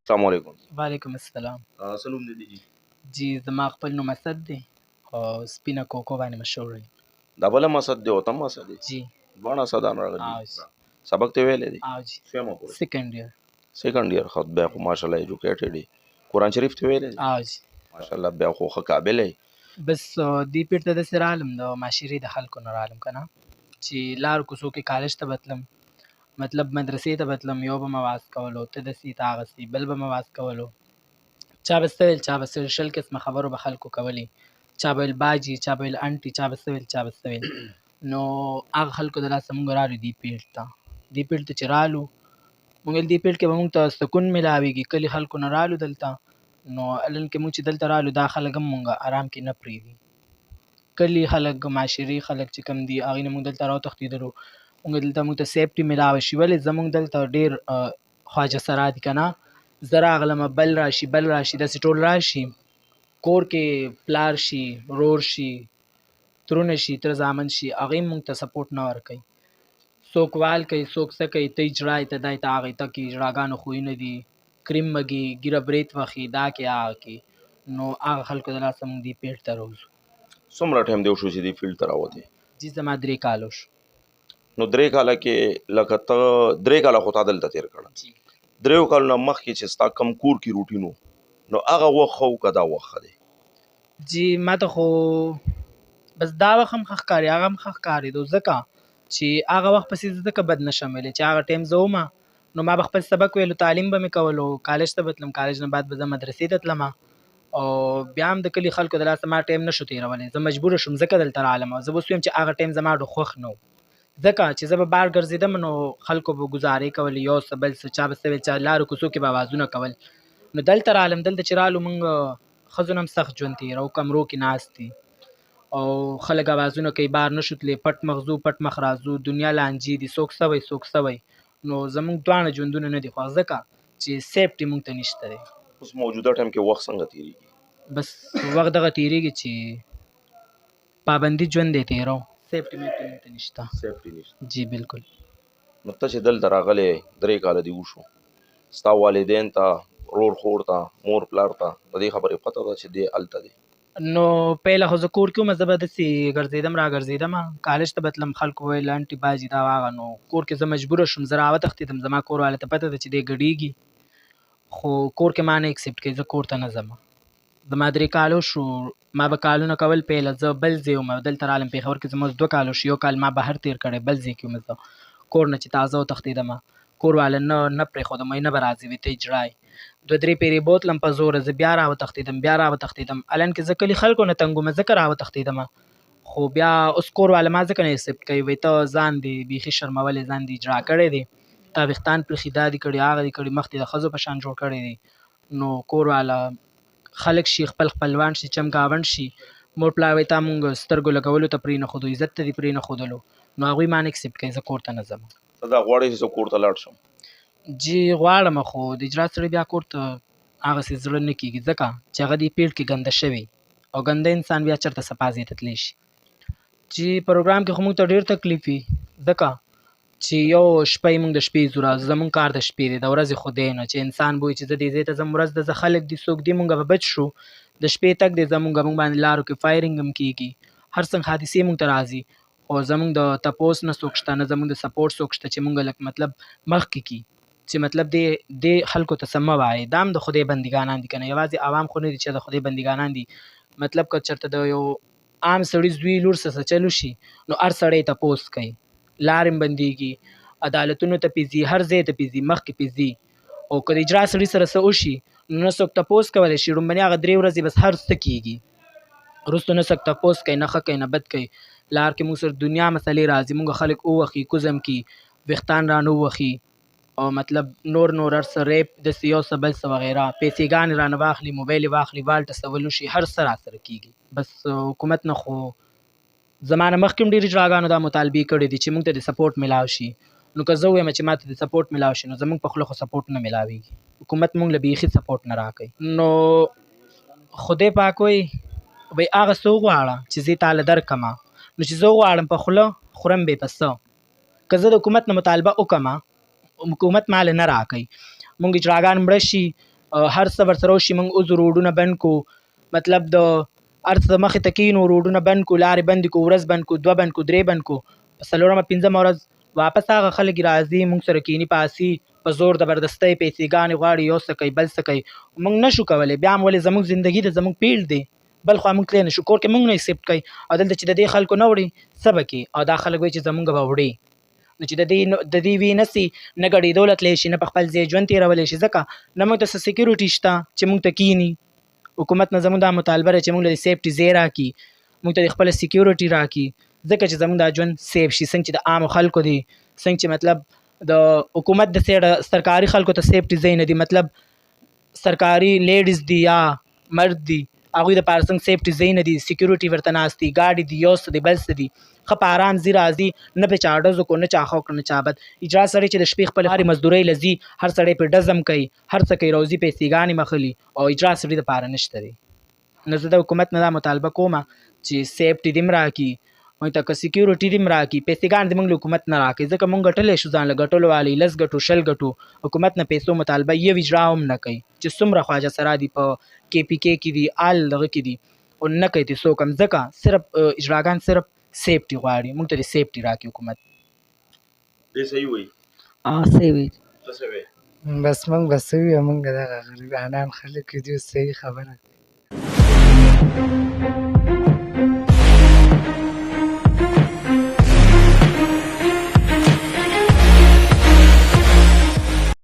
السلام علیکم. وعلیکم السلام. څه نوم دی جی؟ جی زما خپل نوم اسد دی او سپینه کوکو باندې مشهور یم. دا بله مسد دی او تم مسد دی؟ جی دواړه اسدان راغلي. او جی سبق ته ویلی دی؟ او جی څویمه پورې؟ سیکنډ ایئر. سیکنډ ایئر. ښه بیا خو ماشاءالله ایجوکیټډ دی. قرآن شریف ته ویلی دی؟ او جی ماشاءالله بیا خو ښه قابل دی. بس دې پیټ ته داسې رالم د معاشرې د خلکو نه رالم که نه چې لارو کوڅو کې کالج ته بتلم، مطلب مدرسې ته بتلم، یو به مې واز کولو، ته داسې ته هغسې، بل به مې واز کولو، چا به څه ویل چا به څه ویل، 100 قسمه خبرو به خلکو کولې، چا به ویل باجي، چا به ویل انټي، چا به څه ویل چا به څه ویل. نو هغه خلکو د لاسه مونږ رالو دې پیټ ته. دې پیټ ته چې رالو مونږ ویل دې پیټ کې به مونږ ته سکون میلاویږي، کلي خلکو نه رالو دلته. نو الن کې مونږ چې دلته رالو دا خلک هم مونږ ارام کې نه پرېږدي، کلي خلک معاشرې خلک چې کوم دي هغې نه مونږ دلته راوتښتېدلو. مونږ ته سیفټي میلاوه شي، ولې زمونږ دلته ډېر خواجه سرا دي که نه. زه راغلمه بل راشي بل راشي داسې ټول راشي، کور کې پلار شي رور شي ترونه شي تره زامن شي، هغې هم مونږ ته سپورټ نه ورکوي. څوک وال کوي څوک څه کوي، ته یې جړای ته دای ته هغې ته کې جړاګانو خویونه دي، کریم مږي ګیره برېت وخي دا کې هغه کې. نو هغه خلکو د لاسه مونږ دې پیټ ته روځو. څومره ټایم دی وشو چې دې فیلډ ته راوتې؟ جی زما 3 کالو شو. نو 3 کاله کې لکه ته 3 کاله خو تا دلته تېر کړه، جی 3 کالو نه مخکې چې ستا کم کور کې روټین و نو هغه وخت ښه و که دا وخت ښه دی؟ جی ما ته خو بس دا وخت هم ښه ښکاري هغه هم ښه ښکارېدو، ځکه چې هغه وخت پسې زه ځکه بد نه شم ویلی چې هغه ټایم زه ومه نو ما به خپل سبق ویلو، تعلیم به مې کولو، کالج ته به تلم، کالج نه بعد به زه مدرسې ته تلمه، او بیا هم د کلي خلکو د لاسه ما ټایم نه شو تېرولی، زه مجبوره شوم ځکه دلته رالم. زه به اوس ویم چې هغه ټایم زما ډېر خوښ نه و، ځکه چې زه به بار ګرځېدم نو خلکو به ګزارې کولې، یو څه بل څه، چا به څه ویل، چا لارو کوڅو کې به اوازونه کول. نو دلته رالم، دلته چې رالو مونږ ښځو نه هم سخت ژوند تېروو، کمرو کې ناست دي او خلک اوازونه کوي بار نه شو تللی، پټ مخ ځو پټ مخ راځو، دنیا لانجې دي، څوک څه وایي څوک څه وایي. نو زمونږ دواړه ژوندونه نه دي خوښ، ځکه چې سیفټي مونږ ته نشته دی. اوس موجوده ټایم کې وخت څنګه تېرېږي؟ بس وخت دغه تېرېږي چې پابندي ژوند دی تېرو، سیفټي مونږ ته نشته. سیفټي نشته. جی بالکل. نو ته چې دلته راغلی 3 کاله دې وشو، ستا والدین ته رور خور ته مور پلار ته د دې خبرې پته ده چې دی هلته دی؟ نو پهله خو زه کور کې وم، زه به داسې ګرځېدم را ګرځېدم، کالج ته به تلم، خلکو ویل انټي باجي دا هغه، نو کور کې زه مجبوره شوم، زه راوتښتېدم، زما کور والا ته پته ده چې دی ګډېږي، خو کور کې ما نه اکسپټ کوي، زه کور ته نه ځم. زما 3 کالو شو، ما به کالونه کول، پهله زه بل ځای وم، دلته رالم پېښور کې زما اوس 2 کالو شو، 1 کال ما بهر تېر کړی، بل ځای کې وم زه، کور نه چې تازه وتښتېدم، کور والا نه پرېښودم، نه به راځې وی ته یې جړای. 2-3 پیرې بوتلم په زوره، زه بیا راوتښتېدم، الان کې زه کلي خلکو نه تنګ وم ځکه راوتښتېدم، خو بیا اوس کور والا ما ځکه نه اکسپټ کوي، وایي ته ځان دې بیخي شرمولی، ځان دې اجرا کړی دی، تا ویښتان پرېښي، دا دې کړي هغه دې کړي، مخ دې د ښځو په شان جوړ کړی دی. نو کور والا خلک شي خپل خپلوان شي چمګاونډ شي، مور پلار وایي تا مونږ سترګو لګولو ته پرېنښودو، عزت ته دې پرېنښودلو، نو هغوی ما نه اکسپټ کوي، زه کور ته نه ځم. ته دا غواړې چې زه کور ته لاړ شم؟ جی غواړم، خو د اجرا سړی بیا کور ته هغسې زړه نه کېږي، ځکه چې هغه دې پیټ کې ګنده شوی، او ګنده انسان بیا چېرته صفا ځای ته تللی شي. چې پروګرام کې خو موږ ته ډېر تکلیف وي، ځکه چې یو شپه یې موږ د شپې ځو راځو، زموږ کار د شپې دی، د ورځې خو دی نه، چې انسان به وایي چې زه دې ځای ته ځم، ورځ د زه خلک دي څوک دي مونږ به بچ شو، د شپې تګ دی زمونږ باندې لارو کې فایرنګ هم کېږي، هر څنګه حادثې مونږ ته راځي، خو زمونږ د تپوس نه څوک شته، نه زمونږ د سپورټ څوک شته چې مونږ لږ مطلب مخکې کي، چې مطلب دې خلکو ته څه مه وایې، دا هم د خدای بندګانان دي که نه، یوازې عوام خو نه دي چې د خدای بندګانان دي. مطلب که چېرته د یو عام سړي زوی لور څه چل وشي نو هر سړی تپوس کوي، لارې هم بندېږي، عدالتونو ته پې ځي، هر ځای ته پې ځي، مخکې پې ځي، او که د اجرا سړي سره څه وشي نو نه څوک تپوس کولی شي، ړومبني هغه 3 ورځې بس هر څه کېږي، وروسته نه څوک تپوس کوي، نه ښه کوي نه بد کوي. لار کې موږ سره دنیا مسلې راځي، موږ خلک ووهي کوزم کي، ویښتان رانه ووهي، او مطلب نور هر څه ریپ داسې یو څه بل څه وغیره، پیسېګانې رانه واخلي، موبایل یې واخلي، والټ ټسول وشي، هر څه راسره کېږي. بس حکومت نه خو زما نه مخکې هم ډېرې اجراګانو دا مطالبې کړې دي چې موږ ته د سپورټ میلاو شي، نو که زه ووایم چې ما ته د سپورټ میلاو شي نو زموږ په خوله خو سپورټ نه میلاویږي، حکومت موږ له بیخي سپورټ نه راکوي. نو خدای پاک وایي هغه څه وغواړه چې زه یې تاله درکړمه، نو چې زه وغواړم په خوله خورم بې په څه، که زه د حکومت نه مطالبه وکړمه حکومت ماله نه راکوي، مونږ اجراګان مړه شي هر څه ورسره وشي موږ اوس روډونه بند کو، مطلب د هر څه مخې ته کینو، روډونه بند کو، لارې بندې کو، ورځ بند کو، 2 بند کو، 3 بند کو، په 4مه 5مه ورځ واپس هغه خلک راځي موږ سره کینی پاسي په زور زبردستۍ پیسېګانې غواړي، یو څه کوي بل څه کوي، موږ نشو کولی. بیا هم ولې زموږ زندګي ده، زموږ فیلډ دی، بل خوا موږ تللی نشو، کور کې موږ نه ایکسپټ کوي، او دلته چې د دې خلکو نه وړي څه به کوي، او دا خلک وایي چې زموږ به وړي، نو چې د دې وی نسي نه ګډېدو تللی شي، نه په خپل ځای ژوند تېرولی شي، ځکه نه موږ ته څه سیکیورټي شته چې موږ ته کینی. حکومت نه زموږ دا مطالبه ده چې موږ له سیفټي ځای راکړي، موږ ته د خپله سیکیورټي راکړي، ځکه چې زموږ دا ژوند سیف شي، څنګه چې د عامو خلکو دی، څنګه چې مطلب د حکومت د سیډه سرکاري خلکو ته سیفټي ځای نه دي، مطلب سرکاري لیډیز دي یا مرد دي هغوی د پاره څنګه سیفټي ځای نه دي، سیکیورټي ورته ناست دي، ګاډي دي، یو څه دي بل څه دي، ښه په ارام ځي راځي، نه پې چا ډز وکړو، نه چا ښه وکړه، نه چا بد. اجرا سړی چې د شپې خپلې هرې مزدورۍ له ځي، هر سړی پې ډزم کوي، هر څه کوي، روزي پیسېګانې مخلي، او اجرا سړي دپاره نشته دی. نو زه د حکومت نه دا مطالبه کومه چې سیفټي دې هم راکړي، موږ ته که سیکیورټي دې هم راکړي، پیسېګانې دې موږ له حکومت نه راکړي، ځکه موږ ګټلی شو ځان له ګټلو والی 10 ګټو 20 ګټو، حکومت نه پیسو مطالبه یو اجرا هم نه کوي، چې څومره خواجه سرا دي په KPK کې دي آل دغه کې دي، او نه کوي دې څوک هم، ځکه صرف اجراګان صرف سیفټي غواړي، موږ ته دې سیفټي راکړي حکومت. دې صحیح وایي صحیح وایي. ته څه وایې؟ بس موږ به څه وایو، موږ دغه غریبانان خلک یو، صحیح خبره.